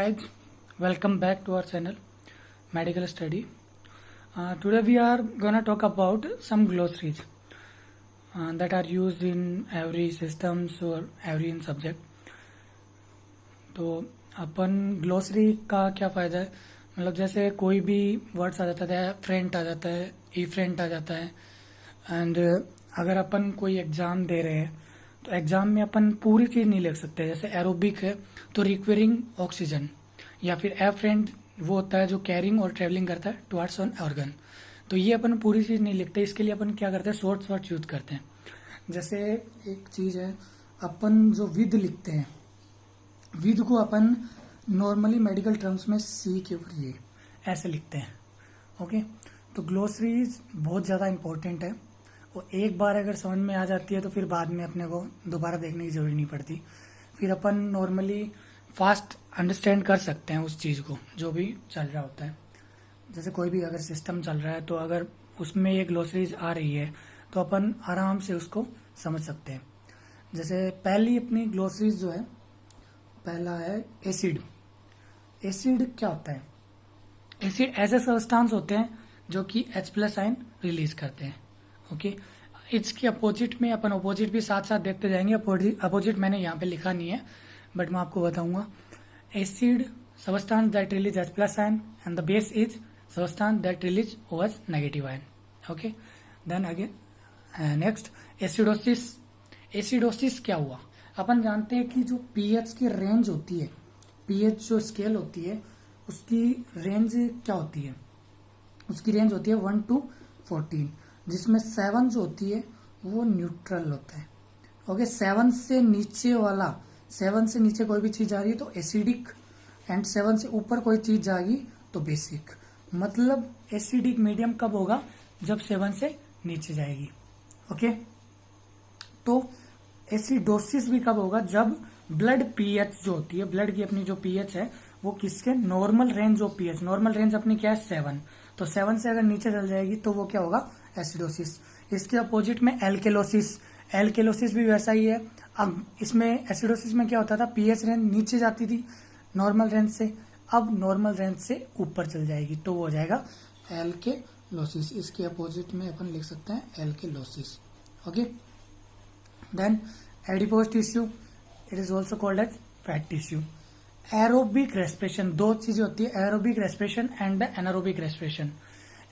guys, welcome back to our channel Medical Study. Today we are gonna talk about some glossaries that are used in every systems or every in subject. तो अपन glossary का क्या फ़ायदा है, मतलब जैसे कोई भी वर्ड्स आ जाता है, फ्रेंट आ जाता है, ई फ्रेंट आ जाता है। एंड अगर अपन कोई एग्ज़ाम दे रहे हैं तो एग्ज़ाम में अपन पूरी चीज़ नहीं लिख सकते। जैसे एरोबिक है तो रिक्वायरिंग ऑक्सीजन, या फिर एफ्रेंट वो होता है जो कैरिंग और ट्रेवलिंग करता है टुवर्ड्स ऑन ऑर्गन। तो ये अपन पूरी चीज़ नहीं लिखते, इसके लिए अपन क्या करते हैं, शॉर्ट वर्ड्स यूज करते हैं। जैसे एक चीज़ है, अपन जो विद लिखते हैं, विद को अपन नॉर्मली मेडिकल टर्म्स में सी के ऊपर ये ऐसे लिखते हैं। ओके, तो ग्लोसरीज बहुत ज़्यादा इंपॉर्टेंट है और एक बार अगर समझ में आ जाती है तो फिर बाद में अपने को दोबारा देखने की जरूरत नहीं पड़ती। फिर अपन नॉर्मली फास्ट अंडरस्टैंड कर सकते हैं उस चीज़ को जो भी चल रहा होता है। जैसे कोई भी अगर सिस्टम चल रहा है तो अगर उसमें ये ग्लोसरीज आ रही है तो अपन आराम से उसको समझ सकते हैं। जैसे पहली अपनी ग्लोसरीज जो है, पहला है एसिड। एसिड क्या होता है? एसिड ऐसे सब्सटेंस होते हैं जो कि H+ आयन रिलीज करते हैं। ओके, इसके अपोजिट में अपन अपोजिट भी साथ साथ देखते जाएंगे। अपोजिट मैंने यहाँ पे लिखा नहीं है बट मैं आपको बताऊंगा। Acid substance that release H+ ion and the base is substance that release OH negative ion. Okay, then again next acidosis. Acidosis क्या हुआ? अपन जानते हैं कि जो पीएच की रेंज होती है, पीएच जो स्केल होती है उसकी रेंज क्या होती है? उसकी रेंज होती है 1 to 14, जिसमें 7 जो होती है वो न्यूट्रल होता है। ओके, 7 से नीचे वाला, 7 से नीचे कोई भी चीज आ रही है तो एसिडिक, एंड 7 से ऊपर कोई चीज जाएगी तो बेसिक। मतलब एसिडिक मीडियम कब होगा? जब 7 से नीचे जाएगी। ओके, तो एसिडोसिस भी कब होगा? जब ब्लड पीएच जो होती है, ब्लड की अपनी जो पीएच है वो किसके normal range of pH, normal range अपनी क्या है 7, तो 7 से अगर नीचे चल जाएगी तो वो क्या होगा? एसिडोसिस। इसके अपोजिट में एल्केलोसिस। एल्केलोसिस भी वैसा ही है। अब इसमें एसिडोसिस में क्या होता था, पीएच रेंज नीचे जाती थी नॉर्मल रेंज से, अब नॉर्मल रेंज से ऊपर चल जाएगी तो वो हो जाएगा एल्केलोसिस। इसके अपोजिट में अपन लिख सकते हैं alkalosis. Okay, then adipose tissue, it is also called as fat tissue. Aerobic respiration, दो चीजें होती है, aerobic respiration and anaerobic respiration.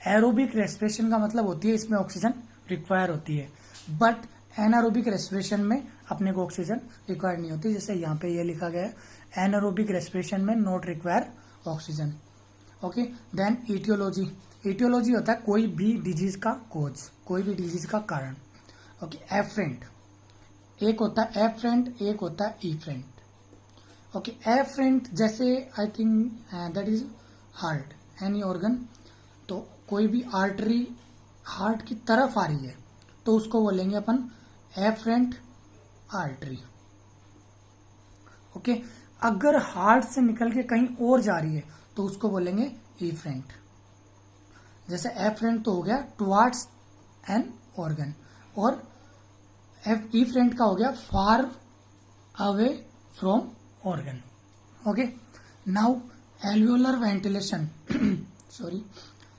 Aerobic respiration का मतलब होती है इसमें ऑक्सीजन रिक्वायर होती है, बट एनारोबिक रेस्पिरेशन में अपने को ऑक्सीजन रिक्वायर नहीं होती। जैसे यहाँ पे ये लिखा गया है, एनारोबिक रेस्पिरेशन में not require oxygen. Okay, then aetiology. Aetiology होता है कोई भी डिजीज का कोज, कोई भी डिजीज का कारण। ओके, एफ्रेंट, एक होता है एफ्रेंट, एक होता है ईफ्रेंट। ओके, एफ्रेंट जैसे I think that is heart, any organ, तो कोई भी आर्टरी हार्ट की तरफ आ रही है तो उसको बोलेंगे अपन एफ्रेंट आर्टरी। ओके, अगर हार्ट से निकल के कहीं और जा रही है तो उसको बोलेंगे ईफ्रेंट। जैसे एफ्रेंट तो हो गया टुवर्ड्स एन ऑर्गन, और ईफ्रेंट का हो गया far away from organ. Okay, now alveolar ventilation sorry,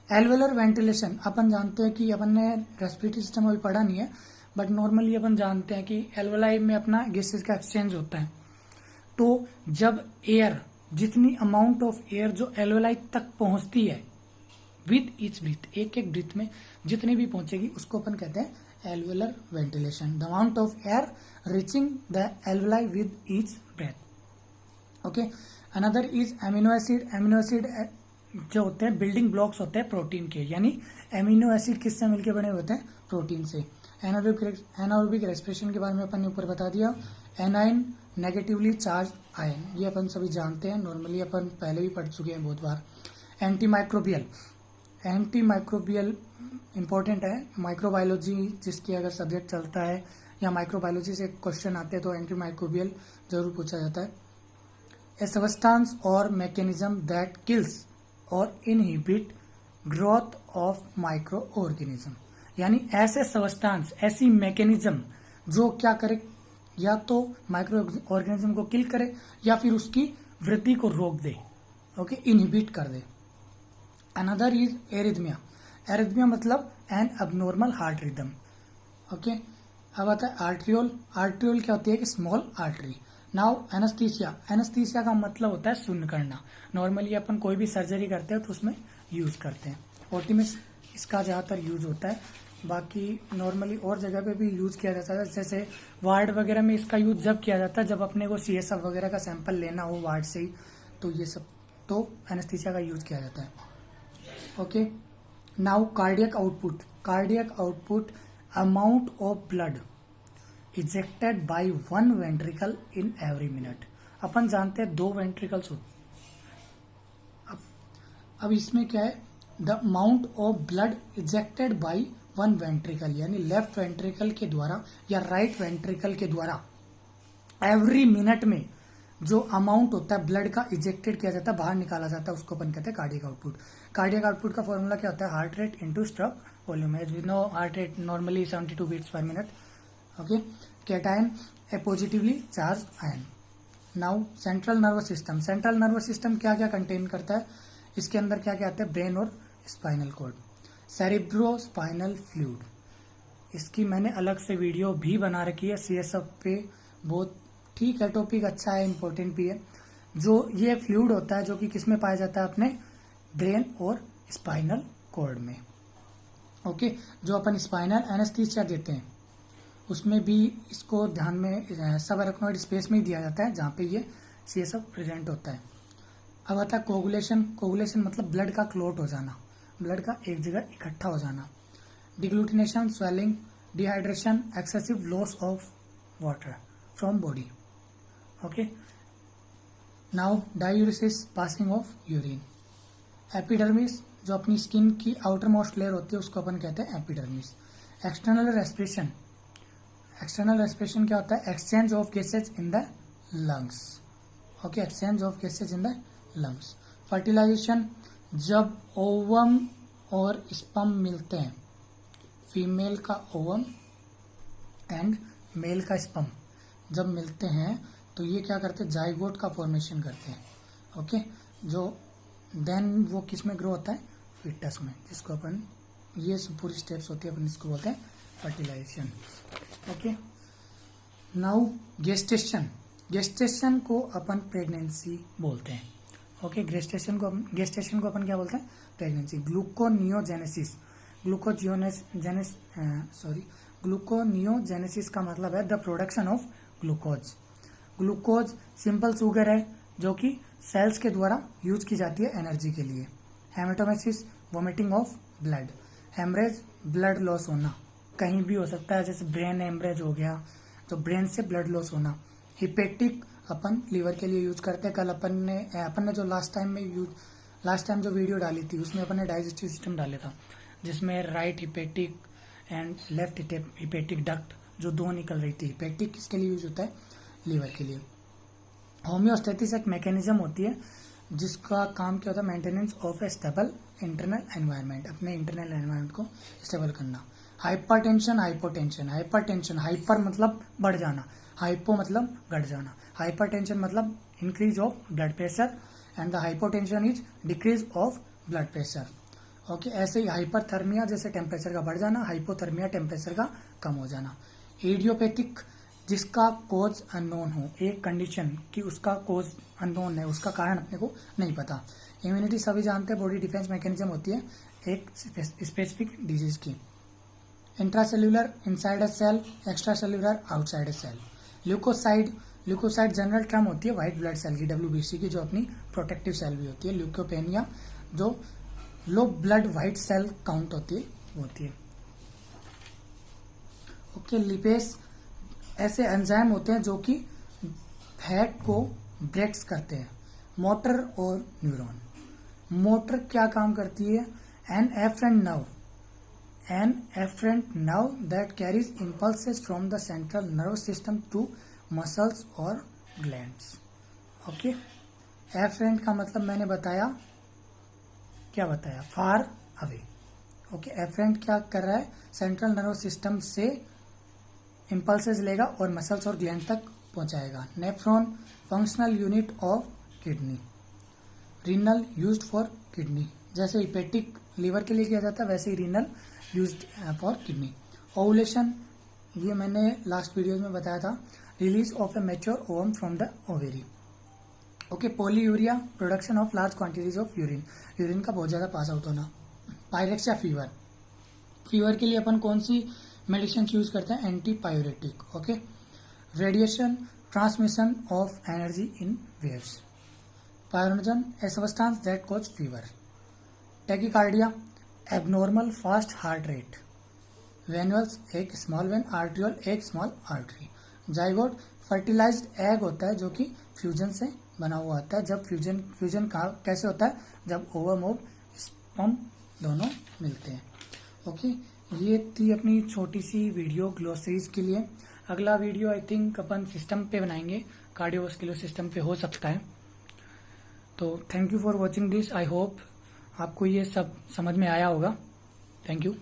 alveolar ventilation अपन जानते हैं कि अपन ने रेस्पिरेटरी सिस्टम अभी पढ़ा नहीं है, बट नॉर्मली अपन जानते हैं कि एल्वेलाई में अपना गैसेस का एक्सचेंज होता है। तो जब एयर, जितनी अमाउंट ऑफ एयर जो एल्वेलाई तक पहुंचती है विद ईच ब्रीथ, एक एक ब्रीथ में जितनी भी पहुंचेगी उसको अपन कहते हैं alveolar ventilation. The amount of air reaching the alveoli with each breath. Okay, another is amino acid. Amino acid जो होते हैं बिल्डिंग ब्लॉक्स होते हैं प्रोटीन के, यानी एमिनो एसिड किससे मिलकर बने होते हैं? प्रोटीन से। एनारोबिक रेस्पिरेशन के बारे में अपन ने ऊपर बता दिया। एनाइन नेगेटिवली चार्ज आयन, ये अपन सभी जानते हैं, नॉर्मली अपन पहले भी पढ़ चुके हैं बहुत बार। Anti microbial, anti microbial important है। माइक्रोबायोलॉजी जिसकी अगर सब्जेक्ट चलता है या माइक्रोबायोलॉजी से क्वेश्चन आते हैं तो एंटी माइक्रोबियल जरूर पूछा जाता है। ए सबस्टेंस और मैकेनिज्म दैट किल्स और inhibit growth of micro organism, यानी ऐसे सबस्टेंस, ऐसी मैकेनिज्म जो क्या करे, या तो माइक्रो ऑर्गेनिज्म को किल करे या फिर उसकी वृद्धि को रोक दे। ओके, इनहिबिट कर दे। Another is arrhythmia. एरिथमिया मतलब an abnormal heart rhythm. Okay, अब आता है आर्ट्रियोल। आर्ट्रियोल क्या होती है? कि small artery. Now anaesthesia. Anaesthesia का मतलब होता है सुन्न करना। नॉर्मली अपन कोई भी सर्जरी करते हैं तो उसमें यूज करते हैं। ओटी में इसका ज्यादातर यूज होता है, बाकी नॉर्मली और जगह पे भी यूज किया जाता है। जैसे वार्ड वगैरह में इसका यूज जब किया जाता है जब अपने को सीएसएफ वगैरह का सैंपल लेना हो वार्ड से ही, तो ये सब तो एनेस्थीसिया का यूज किया जाता है। Okay, now cardiac output. Cardiac output amount of blood ejected by one ventricle in every minute. अपन जानते हैं 2 वेंट्रिकल्स होते। अब इसमें क्या है? The amount of blood ejected by one ventricle, यानी लेफ्ट वेंट्रिकल के द्वारा या राइट वेंट्रिकल के द्वारा एवरी मिनट में जो अमाउंट होता है ब्लड का इजेक्टेड किया जाता है, बाहर निकाला जाता है, उसको अपन कहते हैं कार्डियक आउटपुट। कार्डियक आउटपुट का फॉर्मूला क्या होता है? Heart rate into stroke volume. As we know heart rate normally 72 beats per minute. Okay, cation a positively charge ion. Now central nervous system. Central nervous system क्या क्या contain करता है? इसके अंदर क्या क्या आता है? ब्रेन और spinal cord. Cerebrospinal fluid, इसकी मैंने अलग से वीडियो भी बना रखी है सीएसएफ पे, बहुत ठीक है, टॉपिक अच्छा है, इंपॉर्टेंट भी है। जो ये फ्लूइड होता है जो कि किस में पाया जाता है? अपने ब्रेन और स्पाइनल कॉर्ड में। ओके, जो अपन स्पाइनल एनेस्थीसिया देते हैं उसमें भी इसको ध्यान में सब अरेक्नोइड स्पेस में ही दिया जाता है जहाँ पे ये सीएसएफ प्रेजेंट होता है। अब आता है कोगुलेशन। कोगुलेशन मतलब ब्लड का क्लॉट हो जाना, ब्लड का एक जगह इकट्ठा हो जाना। Deglutition, swelling, dehydration, excessive loss of water from body. Okay, now diuresis, passing of urine. Epidermis, जो अपनी स्किन की आउटर मोस्ट लेयर होती है उसको अपन कहते हैं epidermis. External respiration. External respiration क्या होता है? Exchange of gases in the lungs. Okay, exchange of gases in the lungs. Fertilisation, जब ओवम और स्पर्म मिलते हैं, फीमेल का ओवम एंड मेल का स्पर्म जब मिलते हैं तो ये क्या करते हैं? जाइगोट का फॉर्मेशन करते हैं। ओके, जो देन वो किस में ग्रो होता है? फीटस में, जिसको अपन ये पूरी स्टेप्स होती है अपन इसको बोलते हैं fertilisation. Okay, now gestation. Gestation को अपन प्रेगनेंसी बोलते हैं। ओके, गेस्टेशन को अपन क्या बोलते हैं? प्रेगनेंसी। ग्लूकोनियोजेनेसिस। ग्लूकोनियोजेनेसिस का मतलब है the production of glucose. Glucose simple sugar है जो कि सेल्स के द्वारा यूज की जाती है एनर्जी के लिए। Haematemesis, vomiting of blood. Haemorrhage, blood loss होना, कहीं भी हो सकता है, जैसे ब्रेन हेमरेज हो गया तो ब्रेन से ब्लड लॉस होना। हिपेटिक अपन लीवर के लिए यूज करते हैं। कल अपन ने जो लास्ट टाइम जो वीडियो डाली थी उसमें अपन ने डाइजेस्टिव सिस्टम डाले था, जिसमें right hepatic and left hepatic duct जो 2 निकल रही थी। हिपेटिक किसके लिए यूज होता है? लीवर के लिए। होम्योस्टेसिस एक मैकेनिज्म होती है जिसका काम क्या होता है? Maintenance of A stable internal environment, अपने इंटरनल एनवायरनमेंट को स्टेबल करना। Hypertension, hypotension. हाइपरटेंशन, हाइपर मतलब बढ़ जाना, हाइपो मतलब घट जाना। हाइपरटेंशन मतलब increase of blood pressure and the hypotension is decrease of blood pressure. Okay, ऐसे ही हाइपरथर्मिया जैसे टेम्परेचर का बढ़ जाना, हाइपोथर्मिया टेम्परेचर का कम हो जाना। इडियोपैथिक, जिसका कोज अननोन हो, एक कंडीशन कि उसका कोज अननोन है, उसका कारण अपने को नहीं पता। इम्यूनिटी सभी जानते हैं, बॉडी डिफेंस मैकेनिज्म होती है एक स्पेसिफिक डिजीज की। Intracellular, inside a cell, extracellular, outside a cell. Leucocyte, leucocyte general term होती है व्हाइट ब्लड सेल की, WBC की, जो अपनी प्रोटेक्टिव सेल भी होती है। ल्यूकोपेनिया, जो low blood white cell count होती है। ओके, लिपेस ऐसे एंजाइम होते हैं जो कि फैट को ब्रेक्स करते हैं। मोटर और न्यूरॉन। मोटर क्या काम करती है? An efferent nerve that carries impulses from the central nervous system to muscles or glands. Okay, efferent का मतलब मैंने बताया, क्या बताया? Far away. ओके, एफरेंट क्या कर रहा है? सेंट्रल नर्वस सिस्टम से इम्पल्सेस लेगा और मसल्स और ग्लैंड तक पहुंचाएगा। Nephron, functional unit of kidney. Renal used for kidney, जैसे हिपेटिक लीवर के लिए किया जाता है वैसे ही renal used for kidney. Ovulation, ये मैंने लास्ट वीडियो में बताया था, release of a mature ovum from the ovary. Okay, polyuria, production of large quantities of urine, urine का बहुत ज्यादा पास आउट होना। पायरेक्सिया फीवर, फीवर के लिए अपन कौन सी मेडिसिन यूज करते हैं, antipyretic. Okay, radiation, transmission of energy in waves. Pyrogen, a substance that cause fever. Tachycardia, abnormal fast heart rate. Venules, एक स्मॉल वेन, आर्ट्रियोल, एक small artery. Zygote, fertilised egg होता है जो कि फ्यूजन से बना हुआ होता है। जब फ्यूजन कैसे होता है, जब ओवम और स्पर्म दोनों मिलते हैं। ओके, ये थी अपनी छोटी सी वीडियो ग्लोसरीज के लिए। अगला video I think upon system पे बनाएंगे, कार्डियोवास्कुलर सिस्टम पे हो सकता है। तो thank you for watching this, I hope आपको ये सब समझ में आया होगा। Thank you.